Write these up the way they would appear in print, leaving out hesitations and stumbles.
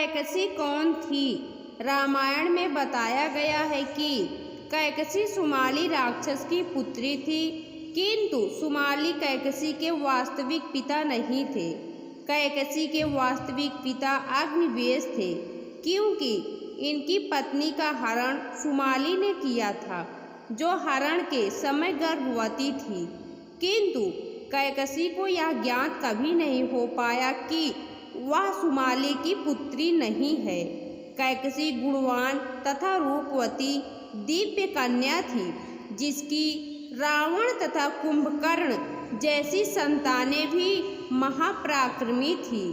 कैकसी कौन थी? रामायण में बताया गया है कि कैकसी सुमाली राक्षस की पुत्री थी, किंतु सुमाली कैकसी के वास्तविक पिता नहीं थे। कैकसी के वास्तविक पिता अग्निवेश थे, क्योंकि इनकी पत्नी का हरण सुमाली ने किया था, जो हरण के समय गर्भवती थी। किंतु कैकसी को यह ज्ञात कभी नहीं हो पाया कि वह सुमाली की पुत्री नहीं है। कैकसी गुणवान तथा रूपवती दिव्य कन्या थी, जिसकी रावण तथा कुंभकर्ण जैसी संतानें भी महापराक्रमी थी।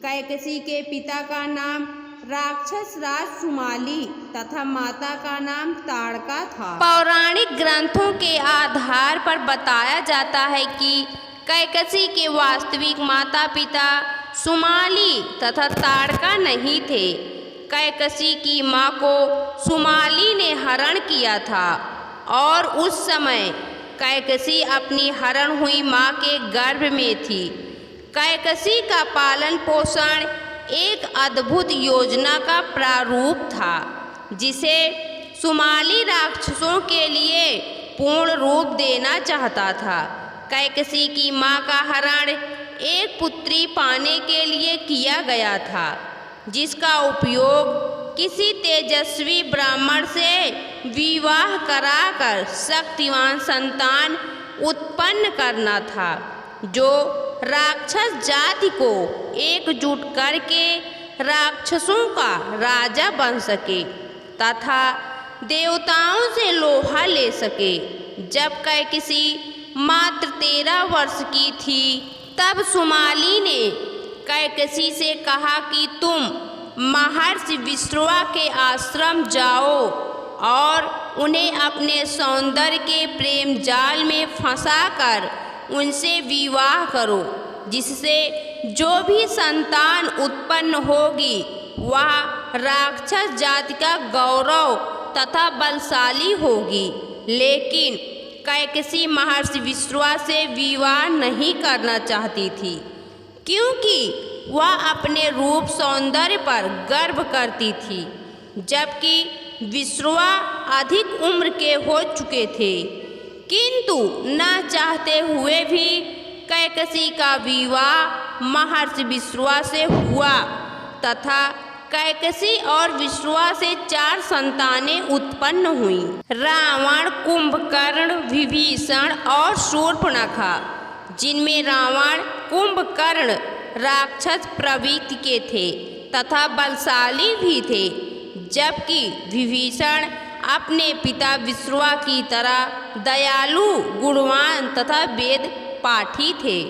कैकसी के पिता का नाम राक्षस राज सुमाली तथा माता का नाम ताड़का था। पौराणिक ग्रंथों के आधार पर बताया जाता है कि कैकसी के वास्तविक माता पिता सुमाली तथा ताड़का नहीं थे। कैकसी की माँ को सुमाली ने हरण किया था और उस समय कैकसी अपनी हरण हुई माँ के गर्भ में थी। कैकसी का पालन पोषण एक अद्भुत योजना का प्रारूप था, जिसे सुमाली राक्षसों के लिए पूर्ण रूप देना चाहता था। कैकसी की माँ का हरण एक पुत्री पाने के लिए किया गया था, जिसका उपयोग किसी तेजस्वी ब्राह्मण से विवाह कराकर शक्तिवान संतान उत्पन्न करना था, जो राक्षस जाति को एकजुट करके राक्षसों का राजा बन सके तथा देवताओं से लोहा ले सके। जब कैकसी मात्र 13 वर्ष की थी, तब सुमाली ने कैकसी से कहा कि तुम महर्षि विश्रवा के आश्रम जाओ और उन्हें अपने सौंदर्य के प्रेम जाल में फंसाकर उनसे विवाह करो, जिससे जो भी संतान उत्पन्न होगी वह राक्षस जाति का गौरव तथा बलशाली होगी। लेकिन कैकसी महर्षि विश्रवा से विवाह नहीं करना चाहती थी, क्योंकि वह अपने रूप सौंदर्य पर गर्व करती थी, जबकि विश्रवा अधिक उम्र के हो चुके थे। किंतु न चाहते हुए भी कैकसी का विवाह महर्षि विश्रवा से हुआ तथा कैकसी और विश्रवा से 4 संतानें उत्पन्न हुईं। रावण, कुंभकर्ण, विभीषण और शूर्पणखा, जिनमें रावण कुंभकर्ण राक्षस प्रवृत्ति के थे तथा बलशाली भी थे, जबकि विभीषण अपने पिता विश्रवा की तरह दयालु, गुणवान तथा वेद पाठी थे।